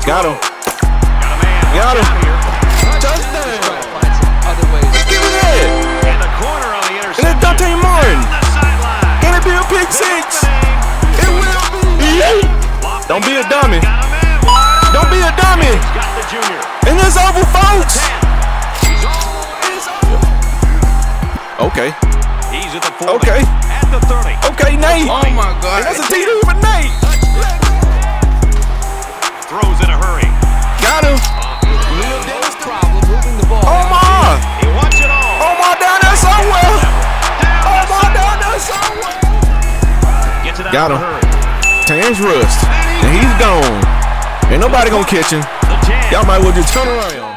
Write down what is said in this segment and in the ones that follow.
Got him. Got him. Touchdown. Let's give it that. In the corner on the interception. And it's Dante Martin. Can it be a pick six? It will be. Don't be a dummy. Don't be a dummy. And it's over, folks. Okay. He's at the 40. Okay. At the 30. Okay, Nate. Oh my God. And that's a TD for Nate. Throws in a hurry. Got him. Omar. He wants it all. Omar down there somewhere. Omar down there somewhere. Gets it out Got in a him. hurry. Terence Rust. And he's gone. Ain't nobody gonna catch him. Y'all might well just turn around.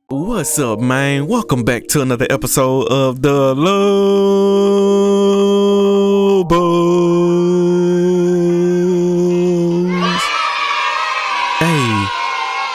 What's up, man? Welcome back to another episode of the Lobos. Hey,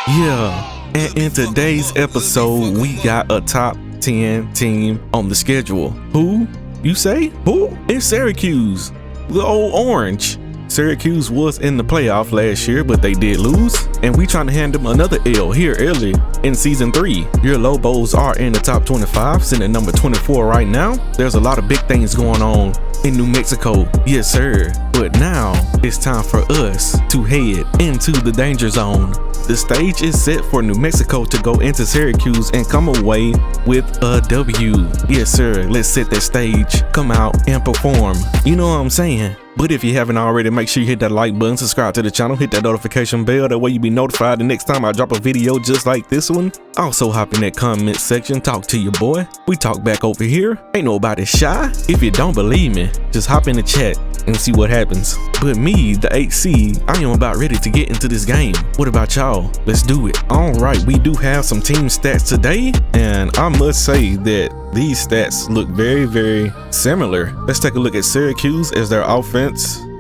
yeah. And in today's episode, we got a top 10 team on the schedule. Who? You say? Who? It's Syracuse. The old Orange. Syracuse was in the playoff last year, but they did lose, and we trying to hand them another L here early in season 3. Your Lobos are in the top 25, sitting at number 24 right now. There's a lot of big things going on in New Mexico, yes sir, but now it's time for us to head into the danger zone. The stage is set for New Mexico to go into Syracuse and come away with a W. Yes sir, let's set that stage, come out and perform. You know what I'm saying? But if you haven't already, make sure you hit that like button, subscribe to the channel, hit that notification bell. That way you'll be notified the next time I drop a video just like this one. Also hop in that comment section, talk to your boy. We talk back over here. Ain't nobody shy. If you don't believe me, just hop in the chat and see what happens. But me, the 8C, I am about ready to get into this game. What about y'all? Let's do it. All right, we do have some team stats today, and I must say that these stats look very, very similar. Let's take a look at Syracuse as their offense.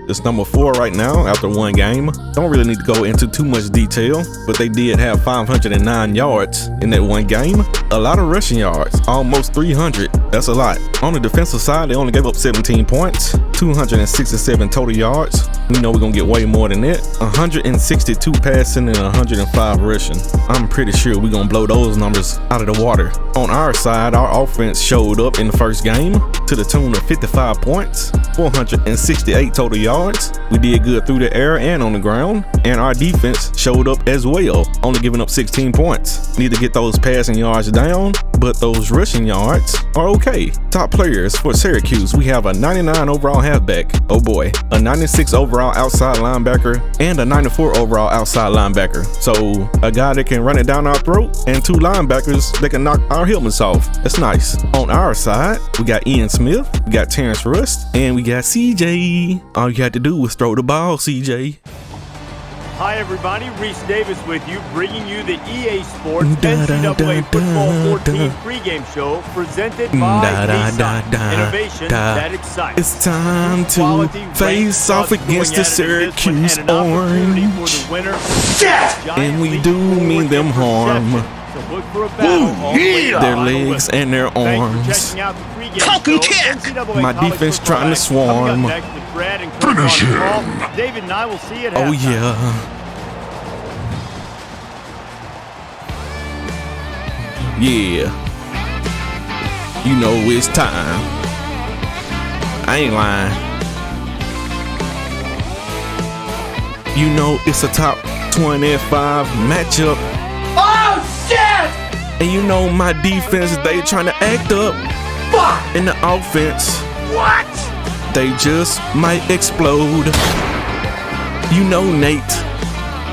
It's number 4 right now after one game. Don't really need to go into too much detail, but they did have 509 yards in that one game. A lot of rushing yards, almost 300. That's a lot. On the defensive side, they only gave up 17 points, 267 total yards. We know we're gonna get way more than that. 162 passing and 105 rushing. I'm pretty sure we're gonna blow those numbers out of the water. On our side, our offense showed up in the first game to the tune of 55 points, 468 total yards. We did good through the air and on the ground, and our defense showed up as well, only giving up 16 points. Need to get those passing yards down, but those rushing yards are okay. Top players for Syracuse, we have a 99 overall halfback, oh boy, a 96 overall outside linebacker, and a 94 overall outside linebacker. So a guy that can run it down our throat, and 2 linebackers that can knock our helmets off. That's nice. On our side, we got Ian Smith, we got Terence Rust, and we got CJ. All you had to do was throw the ball, CJ. Hi everybody, Reese Davis with you, bringing you the EA Sports NCAA Football 14 pregame show presented by Nissan. Innovation that excites. It's time to face off against the Syracuse Orange. And we do mean them harm. Their legs and their arms. My defense trying to swarm. Finish him. David and I will see it. Oh yeah. Yeah. You know it's time. I ain't lying. You know it's a top 25 matchup. Oh shit! And you know my defense, they trying to act up. Fuck! In the offense. What? They just might explode. You know Nate,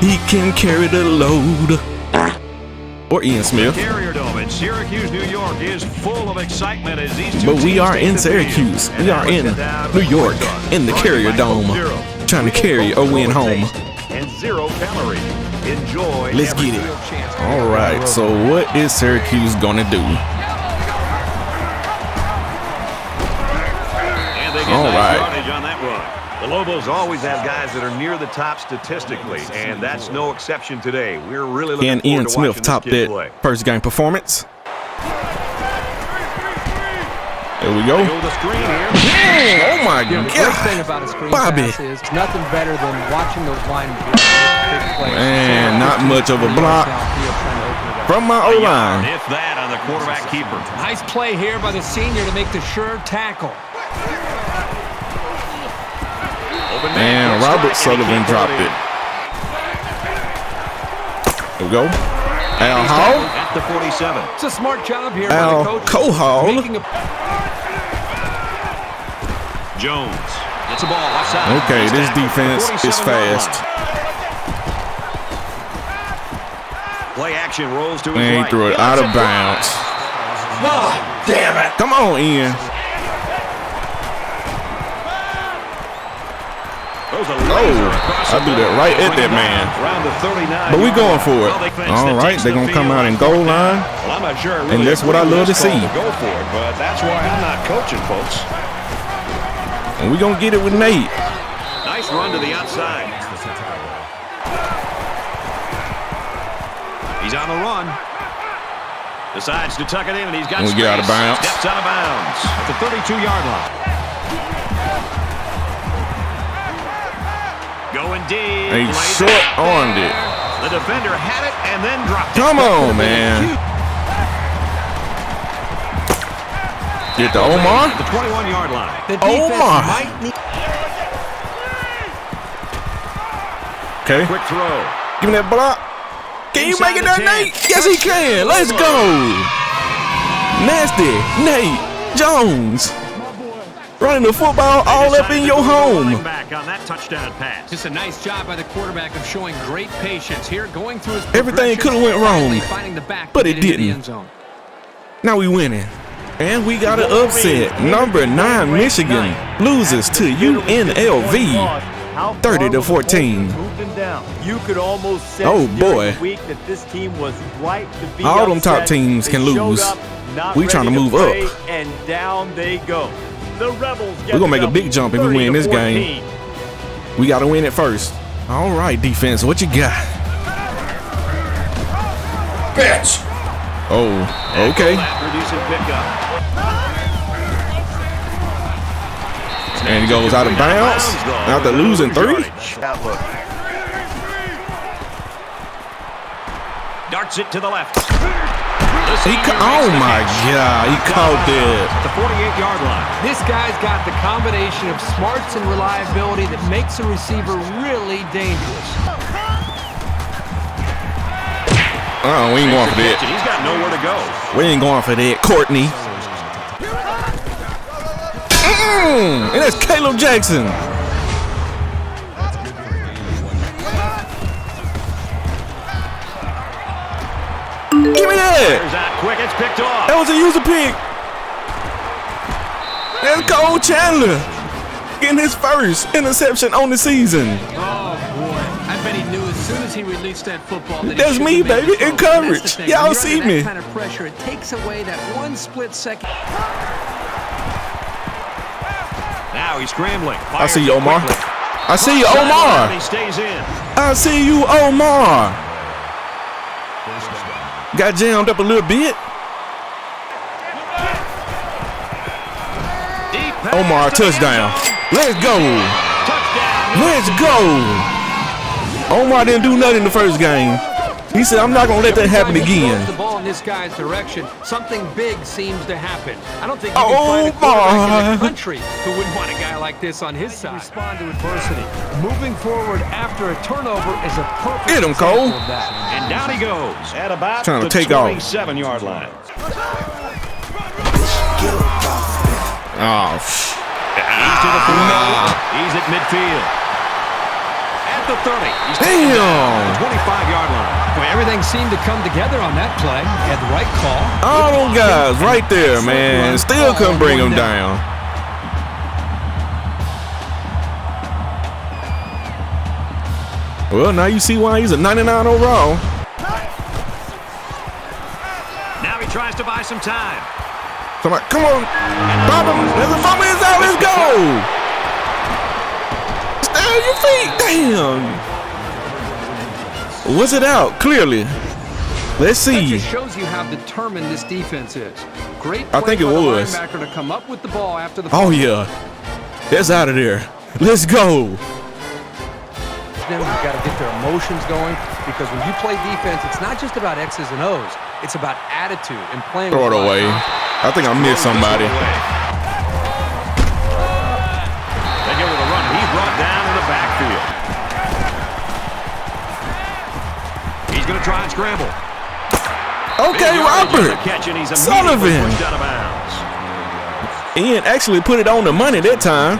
he can carry the load. Or Ian Smith. Carrier Dome in Syracuse, New York is full of excitement as these two But we are in Syracuse. We are in New York, in the Carrier Dome, trying to carry or win home. And 0 calories. Enjoy. Let's get it. All right, so what is Syracuse gonna do? All right. On that run. The Lobos always have guys that are near the top statistically, and that's no exception today. We're really looking Can forward Ian to Smith watching top this kid that play. first game performance? There we go. The screen here. Oh my The God. great thing about a screen Bobby. pass is nothing better than watching those linemen make big plays. Man, not much of a block from my O-line. If that on the quarterback keeper. Nice play here by the senior to make the sure tackle. And Robert Sullivan dropped it. There we go. Al Hall. At the 47. It's a smart job here Al by the coach. Cohall. Jones gets the ball outside. Okay, this defense is fast. Play action rolls to his And he right. threw it out of bounds. Oh, damn it. Come on, Ian. I threw that right at that man. But we going for it. All right, they're going to come out in goal line. Well, I'm not sure And that's what I love to see. Go for it, but that's why I'm not coaching, folks. And we're going to get it with Nate. Nice run to the outside. He's on the run. Decides to tuck it in, and he's got We get out of bounds. Steps out of bounds at the 32-yard line. Going deep. He short-armed it. The defender had it and then dropped it. Come on, man. Get to Omar. The 21-yard line. The defense Omar. might need Okay. Quick throw. Give me that block. Can you make it there, Nate? Yes, he can. Let's go. Nasty Nate Jones. Running the football all up in your home. Back on that touchdown pass. Just a nice job by the quarterback of showing great patience here, going through his Everything could have went wrong, but it didn't. Now we winning. And we got an upset. Number 9 Michigan loses to UNLV 30-14. You could almost say Oh, boy. the week that this team was right to be All them upset. top teams can They showed lose. up, not We trying to ready move play, up. and down they go. The Rebels get We're going to make a it big up jump if we win this 30-14. game. We got to win it first. All right, defense, what you got? Bitch. Oh, okay. Producing pickup. And he goes out of bounds after losing 3. Darts it to the left. Oh my God, he caught that. The 48-yard line. This guy's got the combination of smarts and reliability that makes a receiver really dangerous. We ain't going for that. He's got nowhere to go. We ain't going for that, Courtney. And that's Caleb Jackson. Give me that. There's that quick. It's picked off. That was a user pick. That's Cole Chandler getting his first interception on the season. Oh, boy. I bet he knew as soon as he released that football that That's me, baby, in coverage. Y'all see me. That kind of pressure, it takes away that one split second. Now he's scrambling. I see you, Omar. I see you, Omar. He stays in. I see you, Omar. Got jammed up a little bit. Omar, touchdown. Let's go. Let's go. Omar didn't do nothing in the first game. He said, I'm not going to let that happen again. The ball in this guy's direction, something big seems to happen. I don't think you can find a quarterback in the country who wouldn't want a guy like this on his side. Respond to adversity. Moving forward after a turnover is a perfect Hit him, Cole. example of that. And down he goes at about Trying to the take off. 27-yard line. Oh, He's to the 40. He's at midfield. At the 30. He's taken down at the 25-yard line. Well, everything seemed to come together on that play. Had the right call. all those guys right there, man. Still couldn't bring him down. Well, now you see why he's a 99 overall. Now he tries to buy some time. Come on. Bob him. There's a fumble inside. Let's go. Stay on your feet. Damn. Was it out? Clearly. Let's That see. just shows you how determined this defense is. Great I play think it by the was. linebacker to come up with the ball after the Oh, yeah. That's out of there. Let's go. You've got to get their emotions going, because when you play defense, it's not just about X's and O's. It's about attitude and playing. Throw it with away. I think I missed somebody. They go with a run. He's brought down in the backfield. He's going to try and scramble. Okay, Robert Sullivan. Pushed out of bounds. Ian actually put it on the money that time.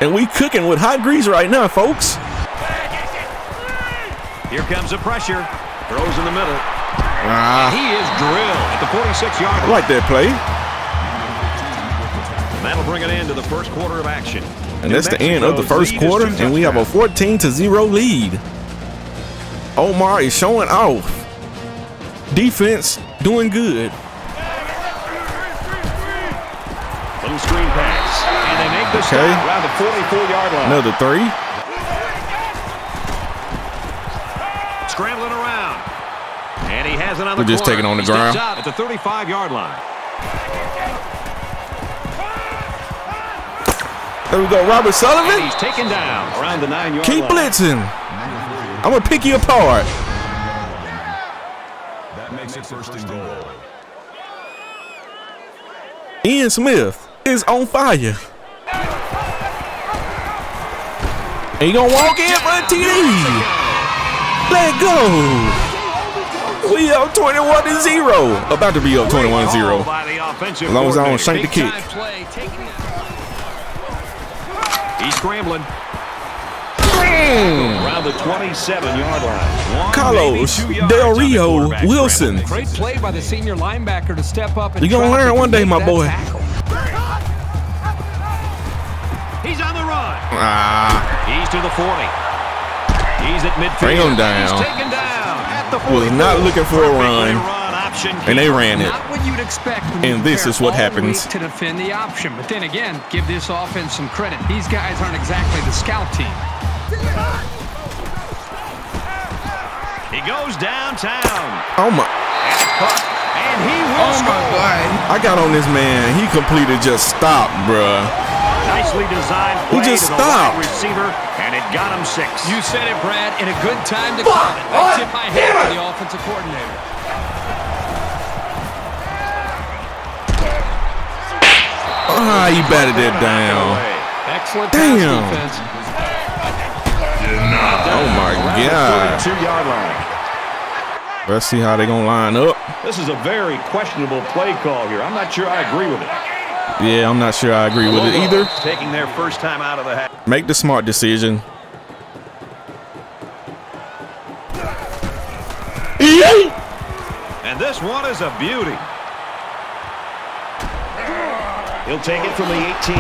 And we cooking with hot grease right now, folks. Here comes the pressure. Throws in the middle. He is drilled at the 46-yard I line. like that play. That'll bring it into the first quarter of action. And that's the end of the first quarter, and we have a 14-0 lead. Omar is showing off. Defense doing good. Little screen pass. And they make the stop around the 44-yard line. Another 3. Scrambling around. And he has it on the We're just corner. taking on the He steps ground. out at the 35-yard line. There we go, Robert And Sullivan. he's taken down around the 9-yard Keep line. blitzing. I'm going to pick you apart. That makes it first and goal. Ian Smith is on fire. And he going to walk in for a TD. Let go. We up 21-0. About to be up 21-0. As long as I don't shank the kick. He's scrambling. Around the 27-yard line. Carlos Del Rio Wilson. Great play by the senior linebacker to step up and You're going to learn one day, my boy. He's on the run. He's to the 40. He's at midfield. Bring him down. He's taken down at the 40. Was not looking for a run. And they ran it. Not what you'd expect when And this is what happens. to defend the option. But then again, give this offense some credit. These guys aren't exactly the scout team. He goes downtown. Oh, my. And he will score. I got on this man. He completed just stop, bruh. Nicely designed He play just to the stopped. wide receiver, and it got him 6. You said it, Brad, and a good time to call it. I tip my hat to the offensive coordinator. He batted it down. Excellent Damn. pass defense. Oh, my God. 2-yard line. Let's see how they're going to line up. This is a very questionable play call here. I'm not sure I agree with it. Yeah, I'm not sure I agree with it either. Taking their first time out of the half. Make the smart decision. And this one is a beauty. He'll take it from the 18.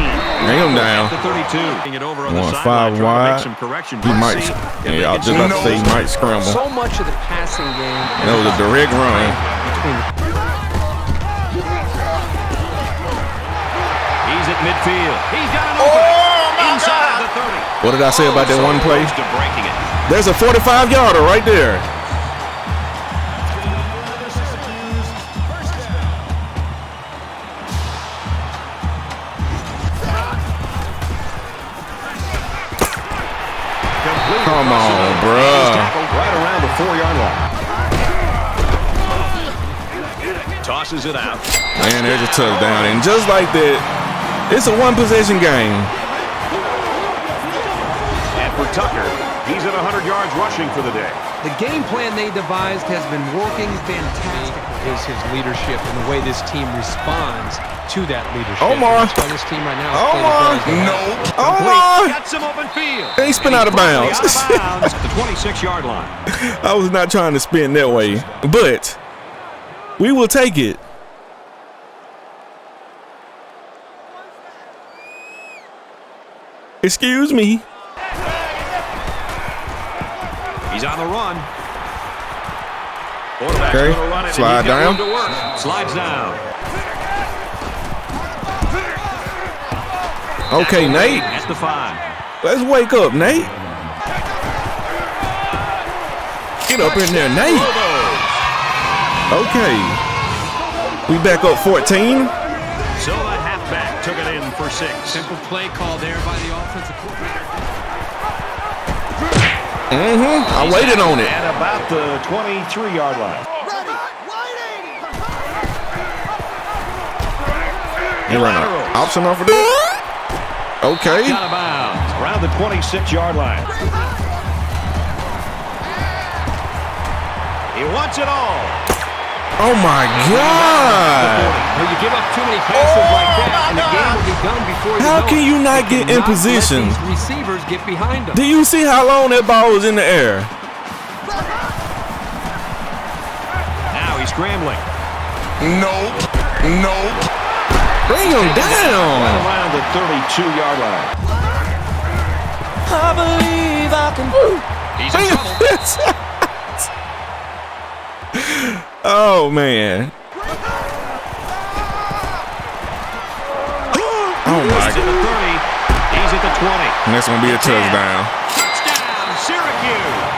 Bring him down. The 32. It over on the Going sideline, 5 trying to wide. make some corrections. He might. See if they Yeah, I was can just about to say he might scramble. So much of the passing game. That was a direct run. He's at midfield. He's got an opening. Inside the 30. What did I say about that one play? Close to breaking it. There's a 45-yarder right there. Come on, bruh. Right around the 4-yard line. Tosses it out. Man, there's a touchdown. And just like that, it's a one-possession game. And for Tucker, he's at 100 yards rushing for the day. The game plan they devised has been working fantastic. Is his leadership and the way this team responds to that leadership. Omar. That's why this team right now is Omar. Omar. Got some open field. He spin out of bounds. Out of bounds at the 26-yard line. I was not trying to spin that way, but we will take it. Excuse me. He's on the run. Quarterback's Okay. gonna run it, and Slide he's got down. room to work. Slides down. Okay, Nate. At the 5. Let's wake up, Nate. Get up in there, Nate. Okay. We back up 14. So the halfback took it in for 6. Simple play call there by the offensive coordinator. I waited on it. At about the 23-yard line. He ran an option off of that. Okay. Out of bounds around the 26-yard line. He wants it all. Oh my God! When you give up too many passes like that, and the game will be done before you How know can it. you not get in position? Let these receivers get behind them. Do you see how long that ball was in the air? Now he's scrambling. Nope. Nope. Bring him down. Right around the 32-yard line. I believe I can. He's in trouble. Oh man. Oh my He's at the 30. He's at the 20. And that's gonna be a touchdown. Touchdown, Syracuse.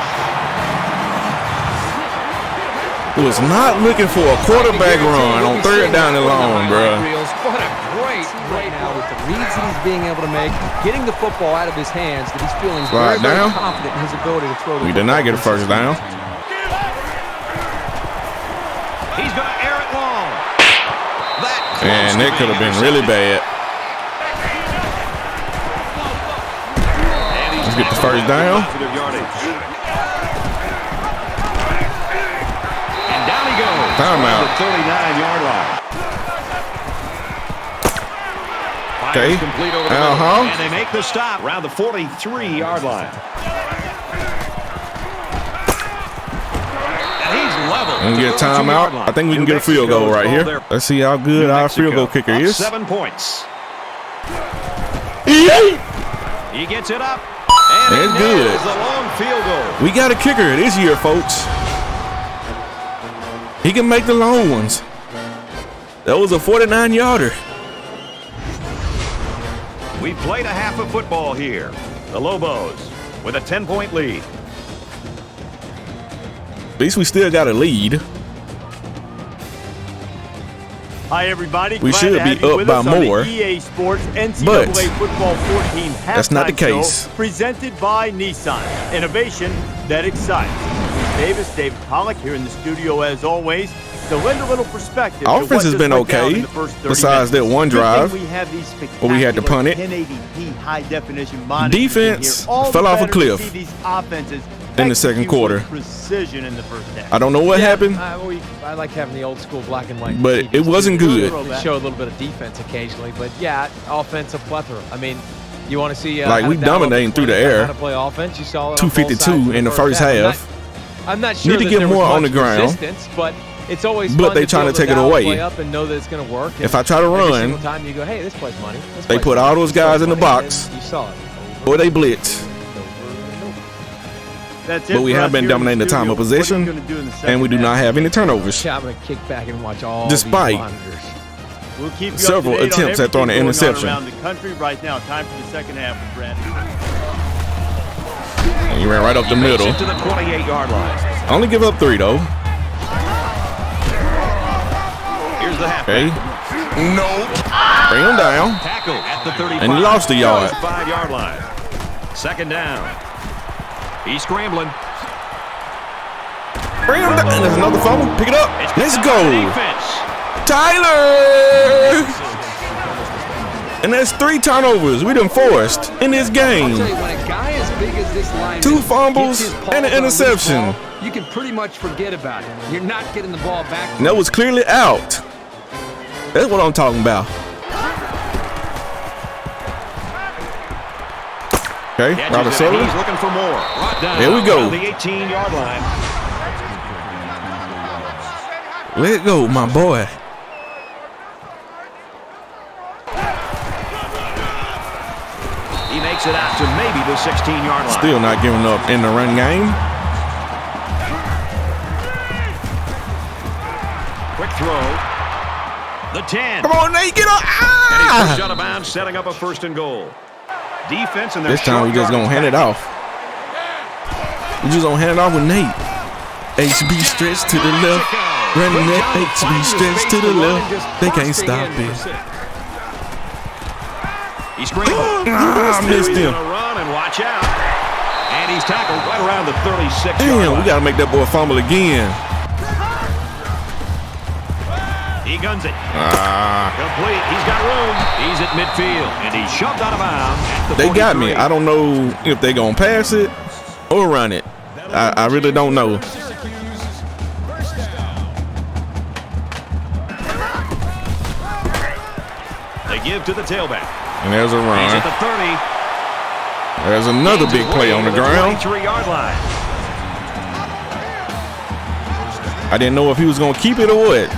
Was not looking for a quarterback run on 3rd down and long, bro. What a great right now with the reads that he's being able to make, getting the football out of his hands, that he's feeling very, very confident in his ability to throw the We did not get a first down. He's going to air it long. And that could have been really bad. Let's get the first down. And down he goes. Timeout. The 39-yard line. Okay. Complete over the middle, and they make the stop around the 43-yard line. And he's level. And get a timeout. I think we can get a field goal right here. Let's see how good our field goal kicker is. 7 points. He gets it up. And it's good. It's a long field goal. We got a kicker this year, folks. He can make the long ones. That was a 49-yarder. We played a half of football here. The Lobos with a 10-point lead. At least we still got a lead. Hi, everybody. We should be up by more. EA Sports NCAA But Football 14 that's not the halftime case. show presented by Nissan. Innovation that excites. Davis, David Pollock here in the studio as always to lend a little perspective. Offense has been okay, besides that one drive where we had to punt it. 1080p high definition monitoring Defense here. All fell the off a better to cliff see these offenses in the second execute with quarter. Precision in the first half. I don't know what happened, I like having the old school black and white. but TVs it wasn't too. good. They show a little bit of defense occasionally, but yeah, offensive plethora. I mean, you want to see Like, we dominating through the air. How to play offense? You saw it on both 252 sides in the first half. I'm not sure Need to that get there more was on much the ground. resistance, but it's always But fun they to trying be to able take it dial away. play up and know that it's going to work. If I try to every run, single time you go, hey, this plays money. This they plays put money. all those This guys plays in the money. box. And you saw it. Or they blitz. That's it But we for have us been here in dominating the time studio. of possession, What are you gonna do in the and we do second not half? have any turnovers. Yeah, I'm going to kick back and watch all Despite these monitors. We'll keep you several up to date on attempts at throwing an everything going on interception. around the country right now. Time for the second half with Brad. And he ran right up the Makes middle. it to the 28-yard line. Only give up 3 though. Here's the half. Okay. Nope. Bring him down. Tackle at the 35. And he lost a yard. 5-yard line. Second down. He's scrambling. Bring him down. And there's another fumble. Pick it up. Let's go. Defense. Tyler! And that's 3 turnovers we done forced in this I'll game. tell you, when a guy as big as this lineman 2 fumbles gets his paws and an on this interception. ball, you can pretty much forget about it. You're not getting the ball back. And that was clearly out. That's what I'm talking about. Okay, Catches Robert it, Sullivan. He's looking for more. Brought down There we go. around the 18-yard line. Let it go, my boy. He makes it out to maybe the 16-yard line. Still not giving up in the run game. Quick throw. The 10. Come on, Nate, get up. And he's pushed Ah! out of bounds, setting up a 1st and goal. Defense and their This time we just gonna hand it off. We just gonna hand it off with Nate. HB stretch to the left. Running that HB stretch to the left. They can't stop it. He scrambled. I missed him. Run and watch out. And he's tackled right around the 36-yard Damn, line. we gotta make that boy fumble again. He guns it. Complete. He's got room. He's at midfield, and he's shoved out of bounds. They got me. I don't know if they gonna pass it or run it. I really don't know. They give to the tailback. And there's a He's run. at the 30. There's another big play on the ground. 23-yard line. I didn't know if he was gonna keep it or what.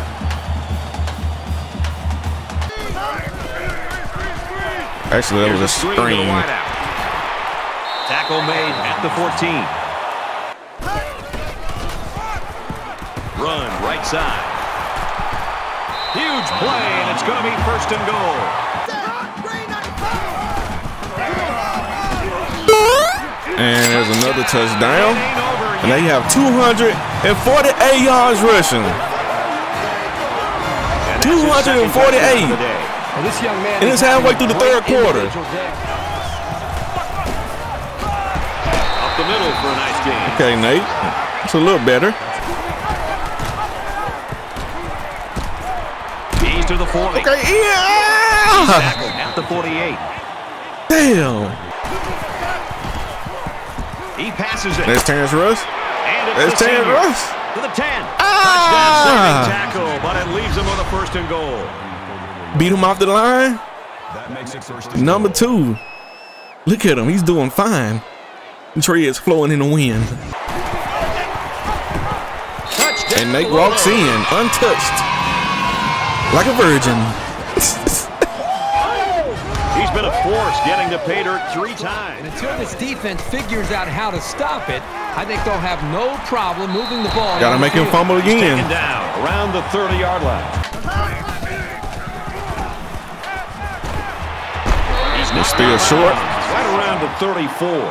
Actually, that was a screen. Tackle made at the 14. Run right side. Huge play, and it's going to be first and goal. And there's another touchdown. And they have 248 yards rushing. 248. Well, this young man And it's halfway through the third quarter. Up the middle for a nice game. Okay, Nate. It's a little better. He's to the 40. Okay, yeah. Tackled at the 48. Damn. He passes it. There's Terence Rust. And There's it's the Terence senior Rust. to the 10. Ah! Touchdown saving tackle, but it leaves him with a first and goal. Beat him off the line. Number 2. Look at him. He's doing fine. The tree is flowing in the wind. Touchdown. And Nate walks in untouched. Like a virgin. He's been a force getting to pay dirt 3 times. And until this defense figures out how to stop it, I think they'll have no problem moving the ball. Gotta make him fumble again. Taken down around the 30-yard line. He's still short. Right around the 34.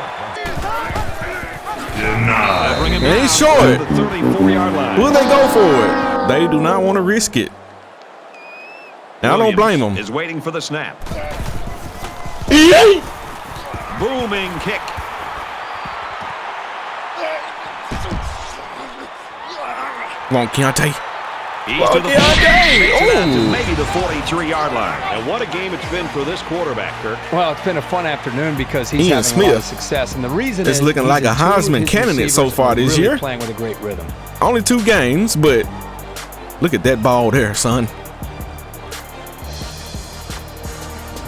And he's short. The 34-yard line. Will they go for it? They do not want to risk it. Now, I don't blame them. Is waiting for the snap. Booming kick. Come on, Keontae. He's to the maybe the 43-yard line. And what a game it's been for this quarterback, Kirk. Well, it's been a fun afternoon because he's Ian having a lot of Smith success, and the reason is is looking like a Heisman candidate so far this year. Playing with a great rhythm. Only 2 games, but look at that ball there, son.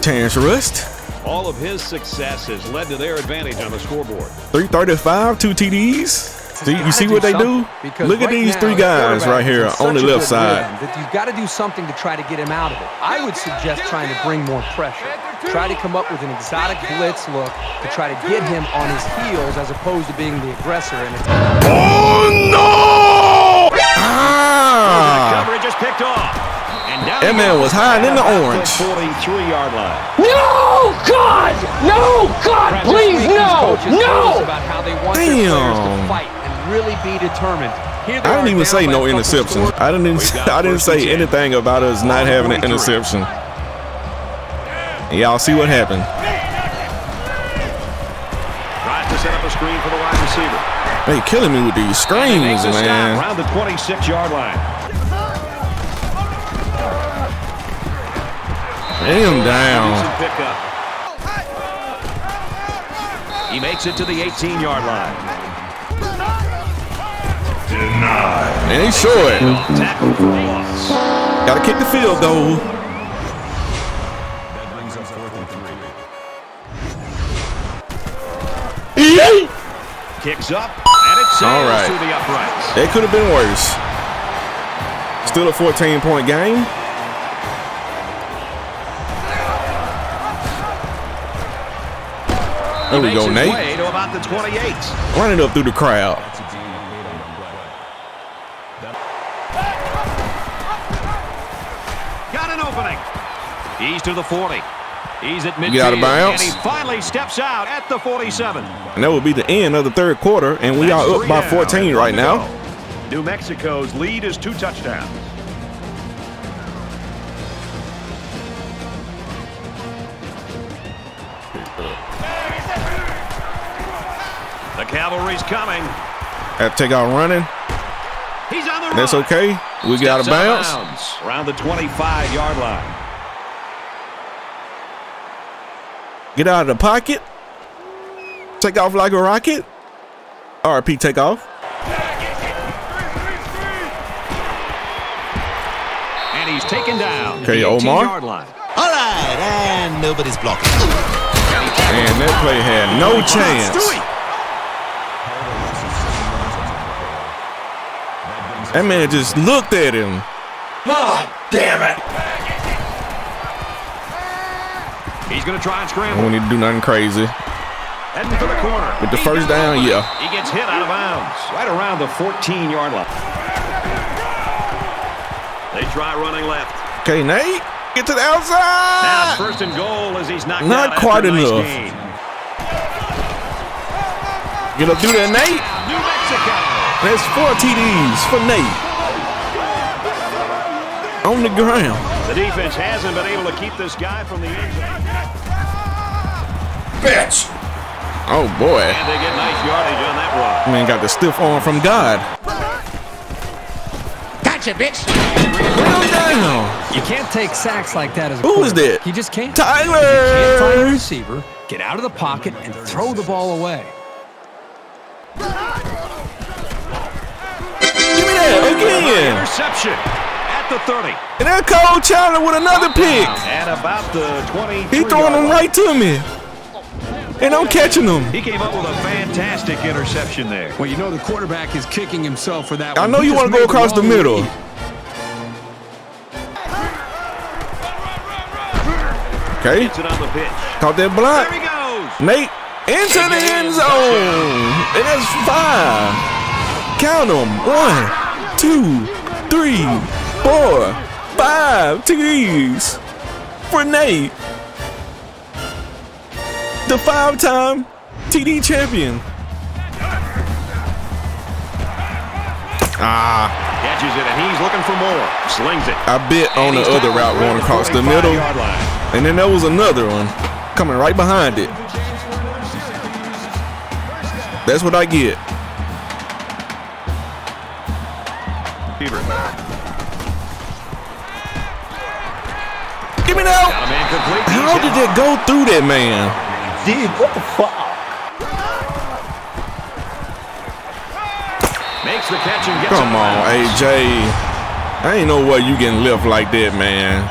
Terence Rust. All of his success has led to their advantage on the scoreboard. 335, 2 TDs. You see what they do? Look at these 3 guys right here on the left side. That you've got to do something to try to get him out of it. I would suggest trying to bring more pressure. Try to come up with an exotic blitz look to try to get him on his heels as opposed to being the aggressor. Oh, no! Coverage is picked off. And down that man was hiding in the orange. 43-yard line. No, God! No, God, please, no! No! About how they want their players to fight and really be determined. I didn't even say no interception. I didn't say anything about us not having an interception. And y'all see what happened. Tries to set up a screen for the wide receiver. They killing me with these screens, man. Around the 26-yard line. Damn down. He makes it to the 18-yard line. And he's short. Tackle for loss. Gotta kick the field goal. That brings us 4th and 3. Kicks up, and it sails to the uprights. It could have been worse. Still a 14-point game. There we go, Nate. Way to about the 28. Run it up through the crowd. Got an opening. He's to the 40. He's at midfield. Get out of bounds. And he finally steps out at the 47. And that will be the end of the third quarter, and we are up by 14 right now. New Mexico's lead is 2 touchdowns. The cavalry's coming. Have to take out running. He's on the run. That's okay. We got to bounce. Around the 25-yard line. Get out of the pocket. Take off like a rocket. RP take off. And he's taken down. Okay, the Omar. 18-yard line. All right, and nobody's blocking. And that play had no chance. That man just looked at him. Oh, damn it. He's going to try and I scramble. don't need to do nothing crazy. Heading for the corner. With the first down, yeah. He gets hit out of bounds right around the 14-yard line. They try running left. Okay, Nate, get to the Now outside. it's 1st and goal as he's knocked Not out quite after a nice enough. gain. Get up through there, Nate. New Mexico. That's 4 TDs for Nate. On the ground. The defense hasn't been able to keep this guy from the end zone. Bitch. Oh, boy. And they get nice yardage on that run. Man got the stiff arm from God. Gotcha, bitch. Well down. You can't take sacks like that as a Who is quarterback. that? You just can't. You can't find a Tyler. receiver, get out of the pocket, and throw the ball away. Give me that again. Interception at the 30. And then Cole Chandler with another pick. At about the 20. He throwing them right to me. And I'm catching them. He came up with a fantastic interception there. Well, you know the quarterback is kicking himself for that I one. know He you just want to go made across the wrong middle. read. Okay. Gets it on the pitch. Caught that block. There he goes. Nate into the end zone. And that's 5. Count them. 1, 2, 3, 4, 5 TDs for Nate. The 5-time TD champion. Catches it, and he's looking for more. Slings it. I bet on the other route going across the middle. And then there was another one coming right behind it. That's what I get. Give me that. How did it go through that man? Dude, what the fuck? Makes the catch and gets Come it on, out. AJ. I ain't know why you getting left like that, man.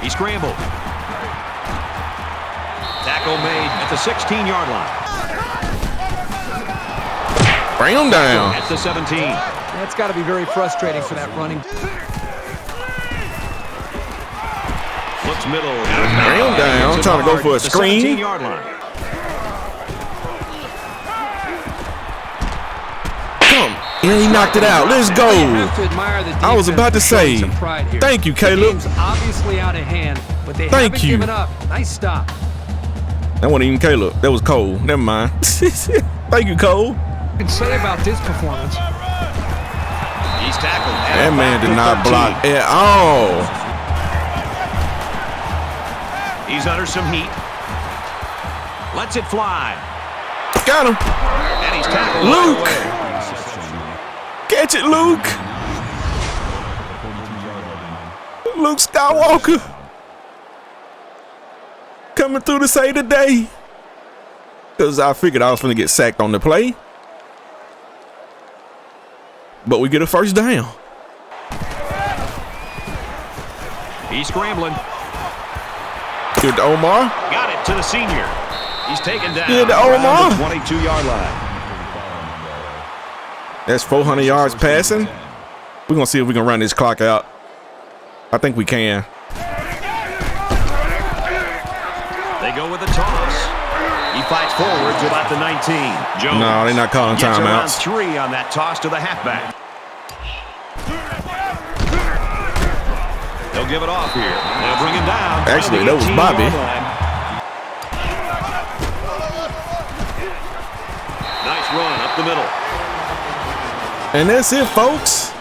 He scrambled. Tackle made at the 16-yard line. Bring him down. At the 17. That's got to be very frustrating for that running. Looks middle. Bring him down. I'm trying to go for a screen. 17-yard line. Come. Yeah, he knocked it out. Let's go. You have to admire the I was defense about to for showing say, some pride here. thank you, The Caleb. game's obviously out of hand, but they Thank haven't you. given up. Nice stop. That wasn't even Caleb. That was Cole. Never mind. Thank you, Cole. What you can say about this performance? He's tackled. That man did not block at all. He's under some heat. Lets it fly. Got him. And he's tackled. Luke. Right away. Catch it, Luke. Luke Skywalker. Coming through to save the day. Because I figured I was going to get sacked on the play. But we get a first down. He's scrambling. Give it to Omar. Got it to the senior. He's taken down. Give it to Omar. Around the 22-yard line. That's 400 yards passing. We're going to see if we can run this clock out. I think we can. They go with the toss. He fights forward to about the 19. Jones. No, they're not calling gets around timeouts. 3 on that toss to the halfback. They'll give it off here. They'll bring him down. Actually, that was Bobby. Nice run up the middle. And that's it, folks.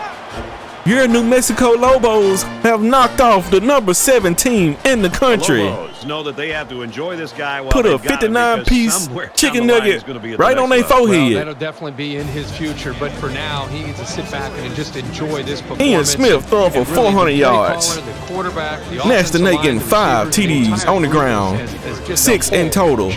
Your New Mexico Lobos have knocked off the number 7 team in the country. The Lobos know that they have to enjoy this guy while put a they've got him, 59-piece chicken nugget right on their level. forehead. Well, that'll definitely be in his future, but for now, he needs to sit back and just enjoy this performance. Ian Smith throwing for 400 yards. Nasty Nate getting 5 TDs on the ground. 6 in total.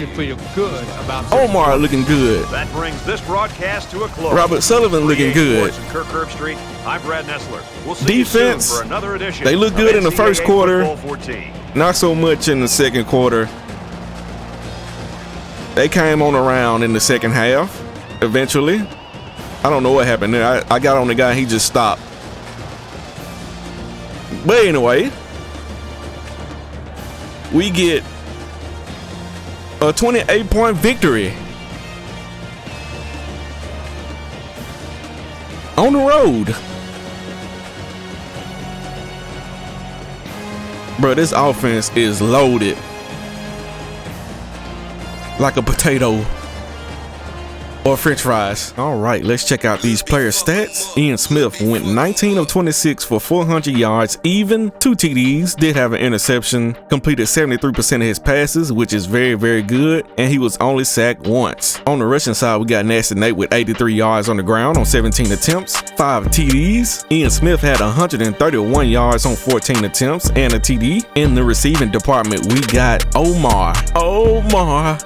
Omar looking good. That brings this broadcast to a close. Robert Sullivan looking good. Kirk Herbstreit. I'm Brad Nessler. We'll see Defense, you soon for another edition. they look good in the first quarter. 14. Not so much in the second quarter. They came on around in the second half, eventually. I don't know what happened there. I got on the guy, he just stopped. But anyway, we get a 28-point victory on the road. Bro, this offense is loaded like a potato or french fries. All right, let's check out these player stats. Ian Smith went 19 of 26 for 400 yards, even 2 TDs, did have an interception, completed 73% of his passes, which is very, very good, and he was only sacked once. On the rushing side, we got Nasty Nate with 83 yards on the ground on 17 attempts, 5 TDs. Ian Smith had 131 yards on 14 attempts and a TD. In the receiving department, we got Omar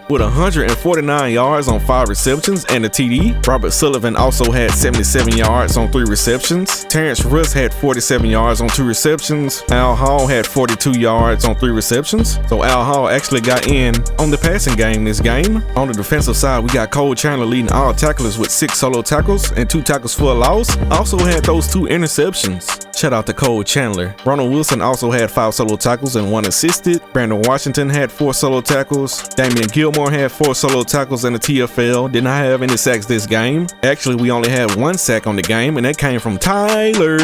with 149 yards on 5 receptions and a TD. Robert Sullivan also had 77 yards on 3 receptions. Terence Rust had 47 yards on 2 receptions. Al Hall had 42 yards on 3 receptions. So Al Hall actually got in on the passing game this game. On the defensive side, we got Cole Chandler leading all tacklers with 6 solo tackles and 2 tackles for a loss. Also had those 2 interceptions. Shout out to Coach Chandler. Ronald Wilson also had 5 solo tackles and 1 assisted. Brandon Washington had 4 solo tackles. Damien Gilmore had 4 solo tackles and a TFL. Did not have any sacks this game. Actually, we only had 1 sack on the game, and that came from Tyler.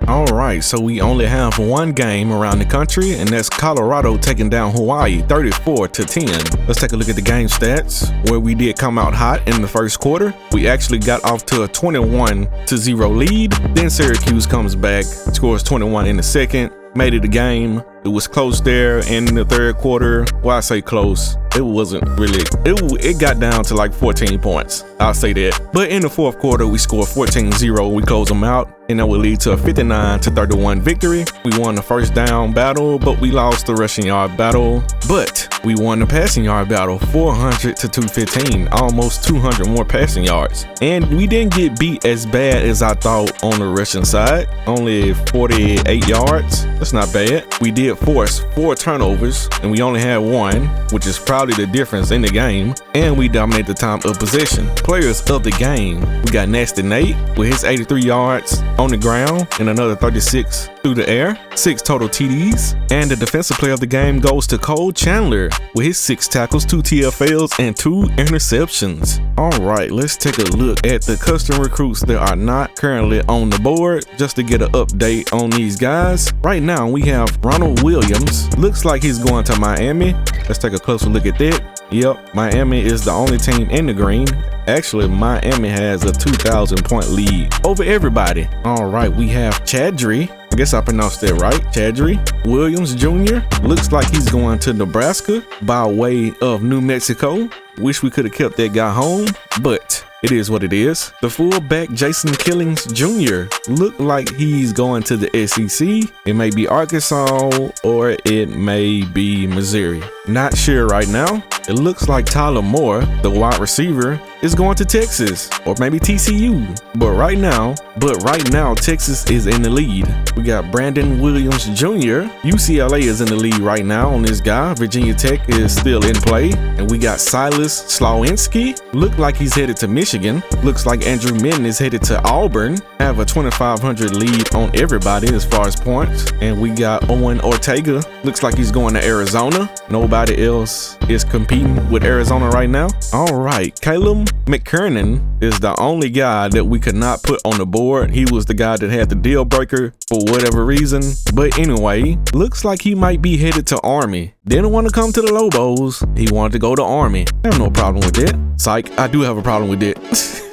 All right, so we only have 1 game around the country, and that's Colorado taking down Hawaii 34-10. Let's take a look at the game stats, where we did come out hot in the first quarter. We actually got off to a 21-0 lead. Then Syracuse comes back, scores 21 in the second, made it a game. It was close there, and in the third quarter, well, I say close, it wasn't really, it got down to like 14 points. I'll say that. But in the fourth quarter, we scored 14-0. We close them out, and that would lead to a 59-31 victory. We won the first down battle, but we lost the rushing yard battle. But we won the passing yard battle, 400-215, almost 200 more passing yards. And we didn't get beat as bad as I thought on the rushing side. Only 48 yards. That's not bad. We did force 4 turnovers, and we only had 1, which is probably the difference in the game. And we dominated the time of possession. Players of the game, we got Nasty Nate with his 83 yards on the ground and another 36 through the air, 6 total TDs. And the defensive player of the game goes to Cole Chandler with his 6 tackles, 2 TFLs, and 2 interceptions. All right, let's take a look at the custom recruits that are not currently on the board, just to get an update on these guys. Right now, we have Ronald Williams. Looks like he's going to Miami. Let's take a closer look at that. Yep, Miami is the only team in the green. Actually, Miami has a 2,000-point lead over everybody. All right, we have Chadry. I guess I pronounced that right. Chadry Williams Jr. Looks like he's going to Nebraska by way of New Mexico. Wish we could have kept that guy home, but it is what it is. The fullback Jason Killings Jr. look like he's going to the SEC. It may be Arkansas or it may be Missouri. Not sure right now. It looks like Tyler Moore, the wide receiver, is going to Texas or maybe TCU. But right now, Texas is in the lead. We got Brandon Williams Jr. UCLA is in the lead right now on this guy. Virginia Tech is still in play. And we got Silas Slawinski. Look like he's headed to Michigan. Looks like Andrew Minton is headed to Auburn. Have a 2,500 lead on everybody as far as points. And we got Owen Ortega. Looks like he's going to Arizona. Nobody nobody else is competing with Arizona right now. All right, Caleb McKernan is the only guy that we could not put on the board. He was the guy that had the deal breaker for whatever reason. But anyway, looks like he might be headed to Army. Didn't want to come to the Lobos. He wanted to go to Army. I have no problem with that. Psych, I do have a problem with that.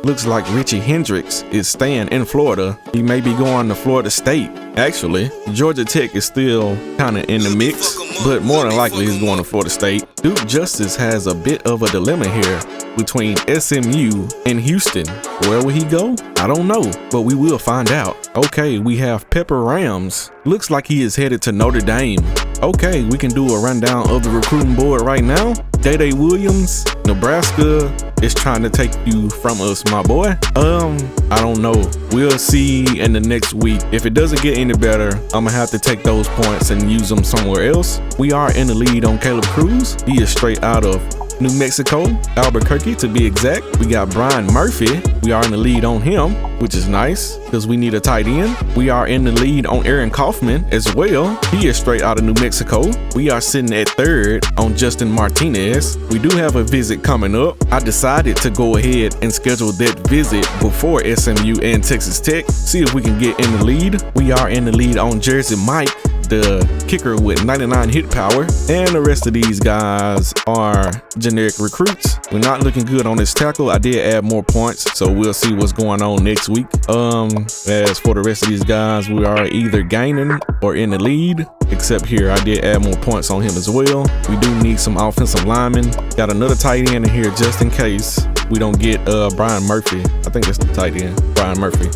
Looks like Richie Hendricks is staying in Florida. He may be going to Florida State. Actually, Georgia Tech is still kind of in the mix, but more than likely he's going to Florida State. Duke Justice has a bit of a dilemma here between SMU and Houston. Where will he go? I don't know, but we will find out. Okay, we have Pepper Rams. Looks like he is headed to Notre Dame. Okay, we can do a rundown of the recruiting board right now. Day Williams, Nebraska is trying to take you from us, my boy. I don't know. We'll see in the next week. If it doesn't get any better, I'm gonna have to take those points and use them somewhere else. We are in the lead on Caleb Cruz. He is straight out of New Mexico, Albuquerque to be exact. We got Brian Murphy. We are in the lead on him, which is nice because we need a tight end. We are in the lead on Aaron Kaufman as well. He is straight out of New Mexico. We are sitting at third on Justin Martinez. We do have a visit coming up. I decided to go ahead and schedule that visit before SMU and Texas Tech. See if we can get in the lead. We are in the lead on Jersey Mike, the kicker with 99 hit power, and the rest of these guys are generic recruits. We're not looking good on this tackle. I did add more points, so we'll see what's going on next week. As for the rest of these guys, we are either gaining or in the lead, except here I did add more points on him as well. We do need some offensive linemen. Got another tight end in here just in case we don't get Brian Murphy. I think that's the tight end, Brian Murphy.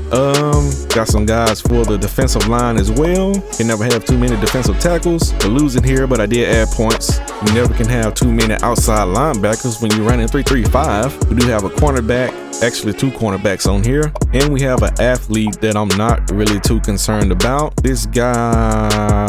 Got some guys for the defensive line as well. Can never have too many defensive tackles. We're losing here, but I did add points. You never can have too many outside linebackers when you're running 3-3-5. We do have a cornerback, actually 2 cornerbacks on here, and we have an athlete that I'm not really too concerned about. This guy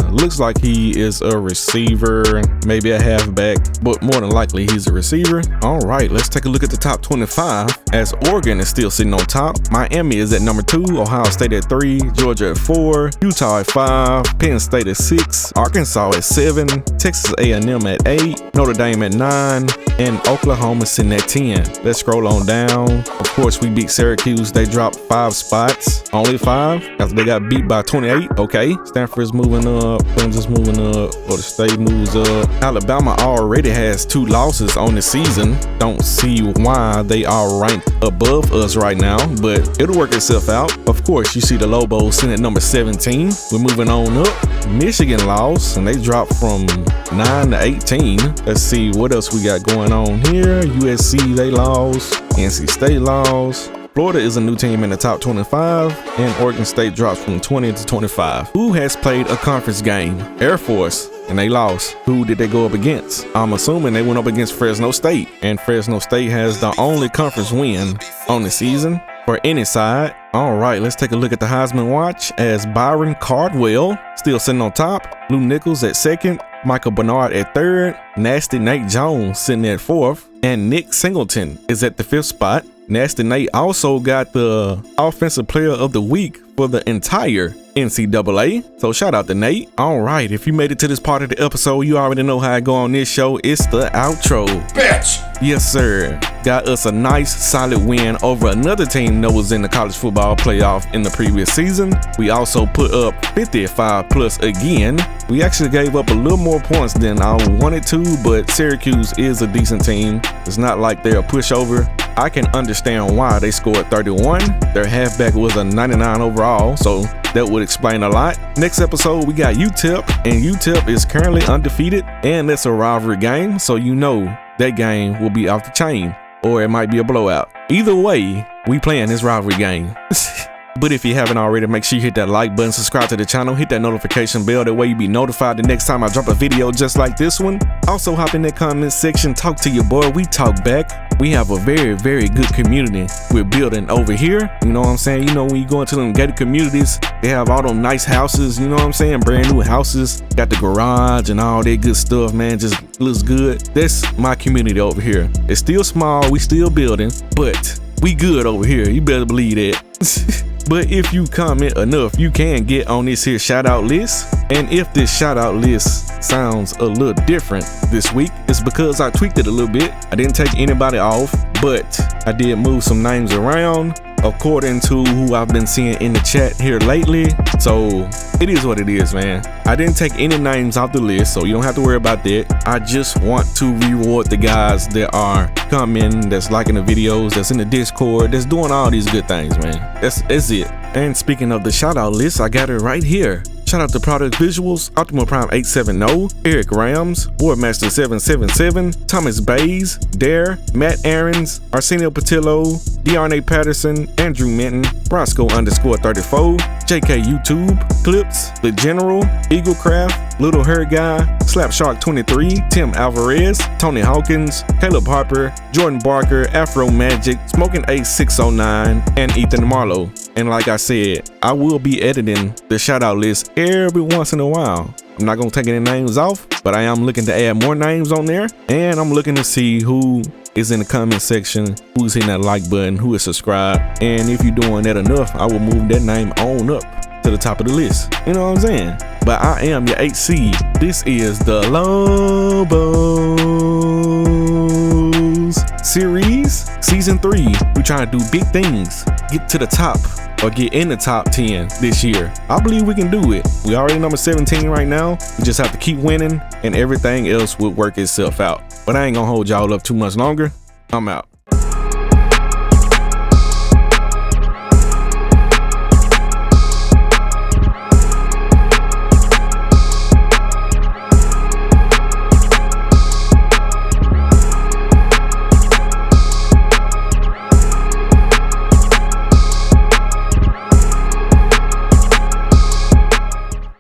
looks like he is a receiver, maybe a halfback, but more than likely he's a receiver. All right, let's take a look at the top 25 as Oregon is still sitting on top. Miami is at number 2, Ohio State at 3, Georgia at 4, Utah at 5, Penn State at 6, Arkansas at 7, Texas A&M at 8, Notre Dame at 9, and Oklahoma sitting at 10. Let's scroll on down. Of course, we beat Syracuse. They dropped 5 spots, only 5, after they got beat by 28. Okay, Stanford's moving up, Clemson's moving up, Florida State moves up. Alabama already has 2 losses on the season. Don't see why they are ranked above us right now, but it'll work itself out. Of course, you see the Lobos sitting at number 17. We're moving on up. Michigan lost, and they dropped from 9 to 18. Let's see what else we got going on here. USC, they lost. NC State lost. Florida is a new team in the top 25, and Oregon State drops from 20 to 25. Who has played a conference game? Air Force, and they lost. Who did they go up against? I'm assuming they went up against Fresno State, and Fresno State has the only conference win on the season for any side. All right, let's take a look at the Heisman Watch as Byron Cardwell still sitting on top, Lou Nichols at 2nd, Michael Bernard at 3rd, Nasty Nate Jones sitting at 4th, and Nick Singleton is at the 5th spot. Nasty Nate also got the Offensive Player of the Week for the entire NCAA. So shout out to Nate. All right, if you made it to this part of the episode, you already know how I go on this show. It's the outro. Bitch! Yes, sir. Got us a nice, solid win over another team that was in the college football playoff in the previous season. We also put up 55 plus again. We actually gave up a little more points than I wanted to, but Syracuse is a decent team. It's not like they're a pushover. I can understand why they scored 31. Their halfback was a 99 overall, so that would explain a lot. Next episode, we got UTEP, and UTEP is currently undefeated, and that's a rivalry game, so you know that game will be off the chain, or it might be a blowout. Either way, we playing this rivalry game. But if you haven't already, make sure you hit that like button, subscribe to the channel, hit that notification bell. That way you be notified the next time I drop a video just like this one. Also, hop in that comment section, talk to your boy. We talk back. We have a very, very good community we're building over here. You know what I'm saying? You know, when you go into them gated communities, they have all them nice houses. You know what I'm saying? Brand new houses. Got the garage and all that good stuff, man. Just looks good. That's my community over here. It's still small. We still building, but we good over here. You better believe that. But if you comment enough, you can get on this here shout out list. And if this shout out list sounds a little different this week, it's because I tweaked it a little bit. I didn't take anybody off, but I did move some names around according to who I've been seeing in the chat here lately. So it is what it is, man. I didn't take any names off the list, so you don't have to worry about that. I just want to reward the guys that are commenting, that's liking the videos, that's in the Discord, that's doing all these good things, man. That's it. And speaking of the shout out list, I got it right here. Shout out to Product Visuals, Optimal Prime 870, Eric Rams, Wardmaster 777, Thomas Bays, Dare, Matt Aarons, Arsenio Pattillo, Dearnay Patterson, Andrew Minton, Roscoe_34, JK YouTube, Clips, The General, Eaglecraft, Little Hair Guy, Slapshark 23, Tim Alvarez, Tony Hawkins, Caleb Harper, Jordan Barker, Afro Magic, Smoking Ace 609, and Ethan Marlowe. And like I said, I will be editing the shout out list every once in a while. I'm not gonna take any names off, but I am looking to add more names on there, and I'm looking to see who is in the comment section, who's hitting that like button, who is subscribed, and if you're doing that enough, I will move that name on up to the top of the list. You know what I'm saying? But I am your 8 seed. This is the Lobos series, season 3. We trying to do big things, get to the top, or get in the top 10 this year. I believe we can do it. We already number 17 right now. We just have to keep winning, and everything else will work itself out. But I ain't gonna hold y'all up too much longer. I'm out.